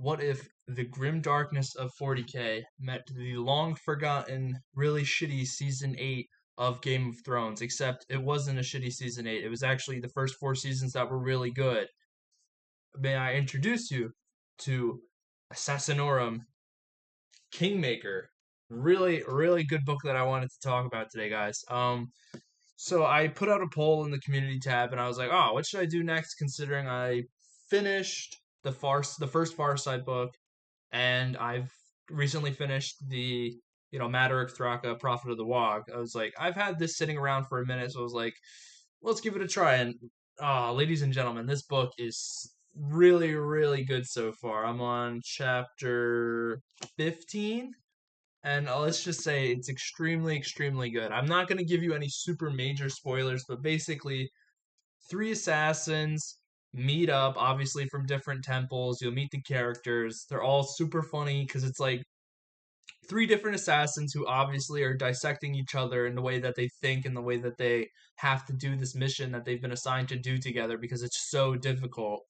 what if the grim darkness of 40K met the long forgotten, really shitty season 8 of Game of Thrones? Except it wasn't a shitty season 8, it was actually the first 4 seasons that were really good. May I introduce you to Assassinorum Kingmaker? Really, really good book that I wanted to talk about today, guys. So I put out a poll in the community tab, and I was like, "Oh, what should I do next?" Considering I finished the first Far Side book, and I've recently finished the Madarich Thraka Prophet of the Wog. I was like, I've had this sitting around for a minute, so I was like, let's give it a try. And ladies and gentlemen, this book is really, really good so far. I'm on chapter 15, and let's just say it's extremely, extremely good. I'm not going to give you any super major spoilers, but basically, three assassins meet up, obviously from different temples. You'll meet the characters. They're all super funny because it's like three different assassins who obviously are dissecting each other in the way that they think and the way that they have to do this mission that they've been assigned to do together because it's so difficult.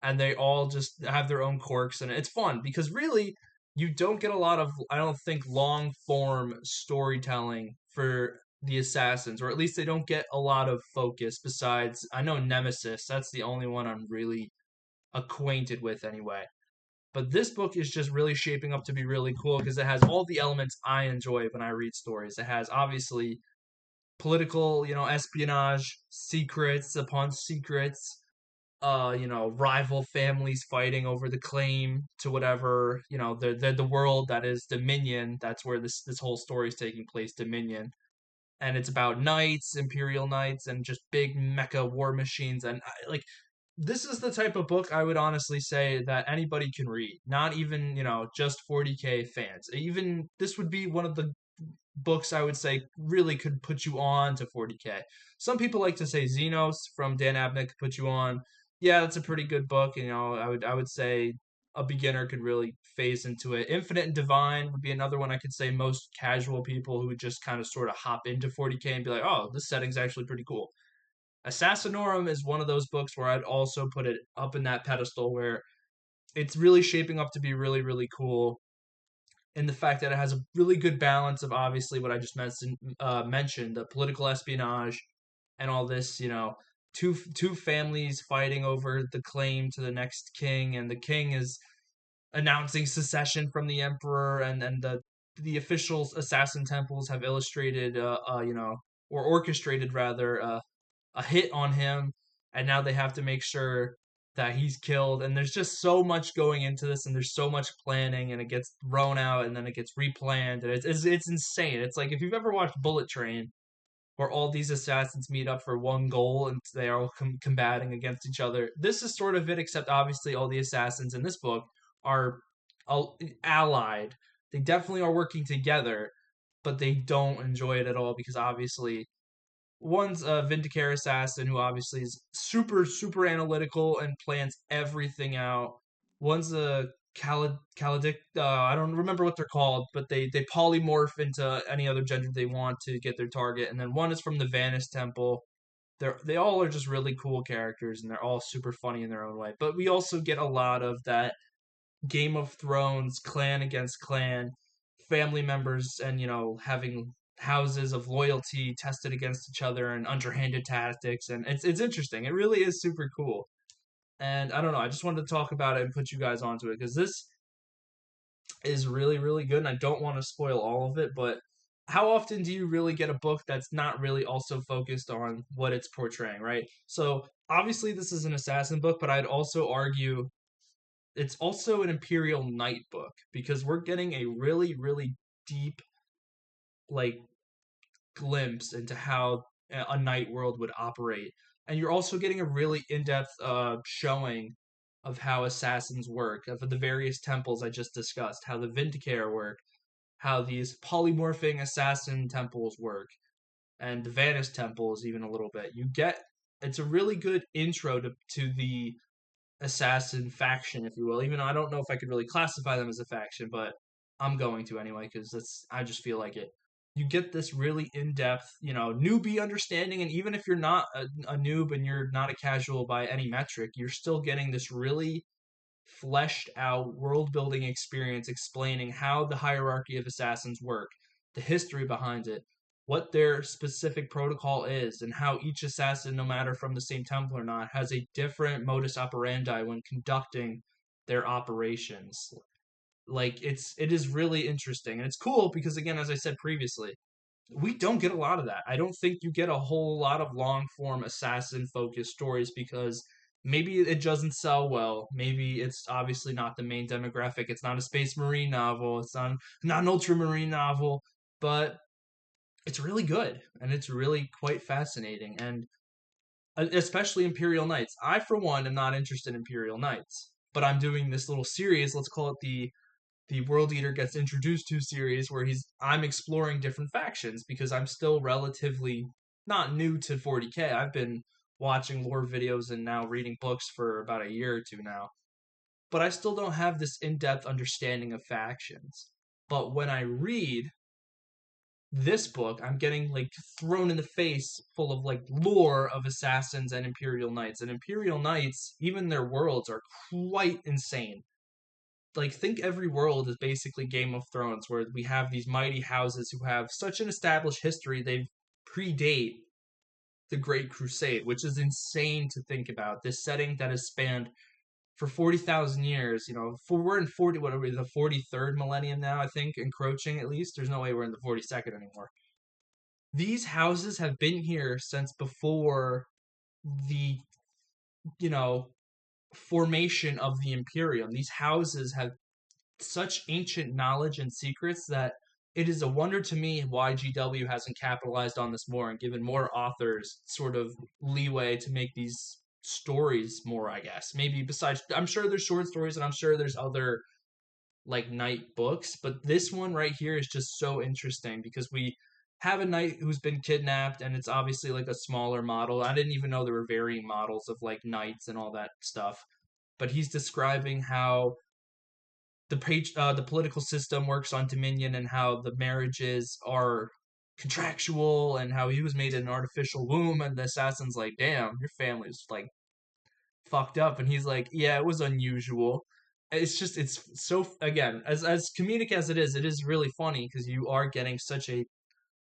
And they all just have their own quirks, and it's fun because really you don't get a lot of, I don't think, long form storytelling for the assassins, or at least they don't get a lot of focus. Besides, I know Nemesis, that's the only one I'm really acquainted with anyway. But this book is just really shaping up to be really cool because it has all the elements I enjoy when I read stories. It has obviously political, espionage, secrets upon secrets, rival families fighting over the claim to whatever, the world that is Dominion. That's where this whole story is taking place, Dominion. And it's about knights, imperial knights, and just big mecha war machines. And like, this is the type of book I would honestly say that anybody can read. Not even, just 40K fans. Even this would be one of the books I would say really could put you on to 40K. Some people like to say Xenos from Dan Abnett could put you on. Yeah, that's a pretty good book. I would say a beginner could really phase into it. Infinite and Divine would be another one I could say most casual people who would just kind of sort of hop into 40K and be like, oh, this setting's actually pretty cool. Assassinorum is one of those books where I'd also put it up in that pedestal where it's really shaping up to be really, really cool in the fact that it has a really good balance of obviously what I just mentioned, the political espionage and all this, two families fighting over the claim to the next king, and the king is announcing secession from the emperor, and the official assassin temples have illustrated, or orchestrated rather, a hit on him, and now they have to make sure that he's killed. And there's just so much going into this, and there's so much planning, and it gets thrown out, and then it gets replanned, and it's insane. It's like if you've ever watched Bullet Train, where all these assassins meet up for one goal and they are all combating against each other. This is sort of it, except obviously all the assassins in this book are allied. They definitely are working together, but they don't enjoy it at all because obviously one's a Vindicare assassin who obviously is super, super analytical and plans everything out. One's a Caladic, I don't remember what they're called, but they polymorph into any other gender they want to get their target. And then one is from the Vanis Temple. They all are just really cool characters, and they're all super funny in their own way. But we also get a lot of that Game of Thrones clan against clan, family members, and having houses of loyalty tested against each other and underhanded tactics, and it's interesting. It really is super cool. And I don't know, I just wanted to talk about it and put you guys onto it because this is really, really good, and I don't want to spoil all of it, but how often do you really get a book that's not really also focused on what it's portraying, right? So obviously this is an assassin book, but I'd also argue it's also an Imperial Knight book because we're getting a really, really deep, like, glimpse into how a knight world would operate. And you're also getting a really in-depth showing of how assassins work, of the various temples I just discussed, how the Vindicare work, how these polymorphing assassin temples work, and the Vanis temples even a little bit. It's a really good intro to the assassin faction, if you will. Even though I don't know if I could really classify them as a faction, but I'm going to anyway because I just feel like it. You get this really in-depth, newbie understanding, and even if you're not a noob and you're not a casual by any metric, you're still getting this really fleshed out world building experience explaining how the hierarchy of assassins work, the history behind it, what their specific protocol is, and how each assassin, no matter from the same temple or not, has a different modus operandi when conducting their operations. Like it is really interesting and it's cool because, again, as I said previously, we don't get a lot of that. I don't think you get a whole lot of long form assassin focused stories because maybe it doesn't sell well. Maybe it's obviously not the main demographic. It's not a space marine novel. It's not an ultramarine novel, but it's really good and it's really quite fascinating. And especially Imperial Knights. I, for one, am not interested in Imperial Knights, but I'm doing this little series. Let's call it the World Eater Gets Introduced to series, where I'm exploring different factions because I'm still relatively not new to 40k. I've been watching lore videos and now reading books for about a year or two now, but I still don't have this in-depth understanding of factions. But when I read this book, I'm getting like thrown in the face full of like lore of assassins and Imperial Knights. And Imperial Knights, even their worlds are quite insane. Like, think every world is basically Game of Thrones, where we have these mighty houses who have such an established history they predate the Great Crusade, which is insane to think about. This setting that has spanned for 40,000 years, we're in 40, what are we, the 43rd millennium now, I think, encroaching at least. There's no way we're in the 42nd anymore. These houses have been here since before the, you know, formation of the Imperium. These houses have such ancient knowledge and secrets that it is a wonder to me why GW hasn't capitalized on this more and given more authors sort of leeway to make these stories more, I guess. Maybe besides, I'm sure there's short stories and I'm sure there's other like knight books, but this one right here is just so interesting because we have a knight who's been kidnapped and it's obviously like a smaller model. I didn't even know there were varying models of like knights and all that stuff. But he's describing how the political system works on Dominion and how the marriages are contractual and how he was made in an artificial womb and the assassin's like, damn, your family's like fucked up, and he's like, yeah, it was unusual. It's so, again, as comedic as it is really funny because you are getting such a,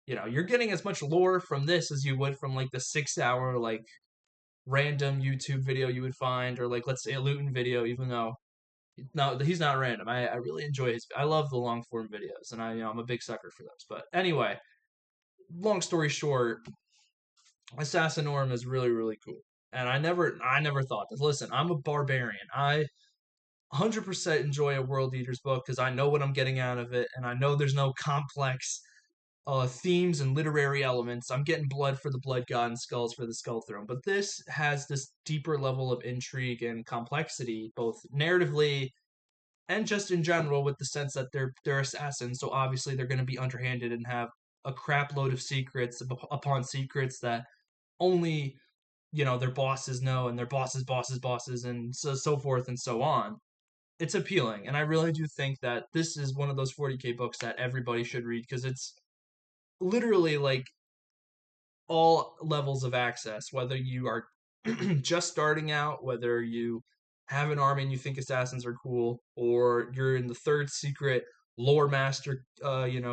you're getting as much lore from this as you would from like the 6 hour like random YouTube video you would find, or like let's say a Luton video, even though no, he's not random. I really enjoy his. I love the long form videos, and I'm a big sucker for those. But anyway, long story short, Assassinorum is really really cool, and I never thought this. Listen, I'm a barbarian. I 100% enjoy a World Eaters book because I know what I'm getting out of it, and I know there's no complex themes and literary elements. I'm getting blood for the blood god and skulls for the skull throne. But this has this deeper level of intrigue and complexity, both narratively and just in general, with the sense that they're assassins, so obviously they're going to be underhanded and have a crap load of secrets upon secrets that only their bosses know, and their bosses, and so forth and so on. It's appealing, and I really do think that this is one of those 40k books that everybody should read because it's literally like all levels of access, whether you are just starting out, whether you have an army and you think assassins are cool, or you're in the third secret lore master,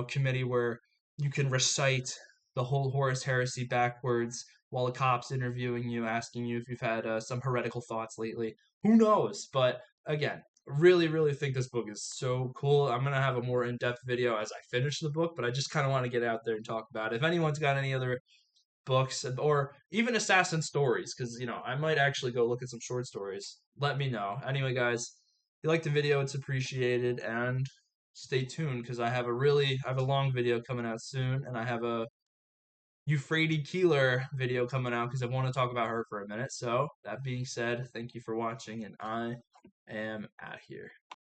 committee where you can recite the whole Horus Heresy backwards while a cop's interviewing you, asking you if you've had some heretical thoughts lately. Who knows? But again, really, really think this book is so cool. I'm gonna have a more in-depth video as I finish the book, but I just kind of want to get out there and talk about it. If anyone's got any other books or even assassin stories, because I might actually go look at some short stories, let me know. Anyway, guys, if you liked the video, it's appreciated, and stay tuned because I have a long video coming out soon, and I have a Euphrates Keeler video coming out because I want to talk about her for a minute. So that being said, thank you for watching, and I am out here.